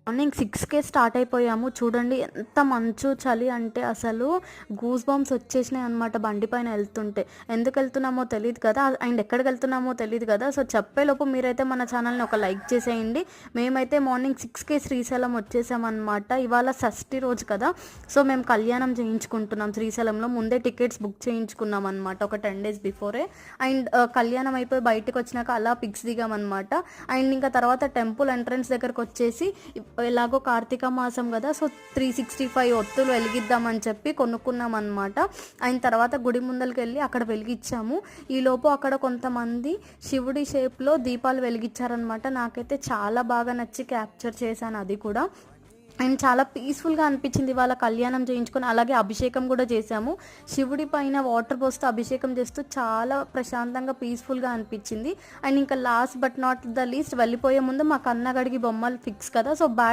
Morning 6కే start అయిపోయాము. చూడండి ఎంత మంచు, చలి అంటే అసలు గూస్ బంప్స్ వచ్చేసినాయి అనమాట బండి పైన ఎళ్తుంటే. ఎందుకెళ్తున్నామో తెలీదు కదా! అండ్ ఎక్కడికెళ్తున్నామో తెలీదు కదా! సో, చెప్పేలోపు మీరైతే మన ఛానల్‌ని ఒక లైక్ చేసేయండి. మేమైతే మార్నింగ్ 6కే శ్రీశైలం వచ్చేసామనమాట. ఇవాళ షష్ఠి రోజు కదా! సో, మేము కళ్యాణం చేయించుకుంటున్నాం శ్రీశైలంలో. ముందే టికెట్స్ బుక్ చేయించుకున్నామనమాట ఒక 10 డేస్ బిఫోరే. అండ్ కళ్యాణం అయిపోయి బయటకొచ్చినాక అలా పిక్స్ దిగామనమాట. అండ్ ఇంకా తర్వాత టెంపుల్ ఎంట్రన్స్ దగ్గరకొచ్చేసి ఎలాగో కార్తీక మాసం కదా! సో, 365 ఒత్తులు వెలిగిద్దామని చెప్పి కొనుక్కున్నామనమాట. అయిన తర్వాత గుడి ముందలకెళ్ళి అక్కడ వెలిగిచ్చాము. ఈలోపు అక్కడ కొంతమంది శివుడి షేప్‌లో దీపాలు వెలిగిచ్చారనమాట. నాకైతే చాలా బాగా నచ్చి క్యాప్చర్ చేశాను అది కూడా. అండ్ చాలా పీస్‌ఫుల్‌గా అనిపించింది ఇవాళ కళ్యాణం చేయించుకొని. అలాగే అభిషేకం కూడా చేశాము. శివుడి పైన వాటర్ పోస్తూ అభిషేకం చేస్తూ చాలా ప్రశాంతంగా, పీస్‌ఫుల్‌గా అనిపించింది. అండ్ ఇంకా last but not the least వెళ్ళిపోయే ముందు మా కన్నగడికి బొమ్మలు ఫిక్స్ కదా! సో,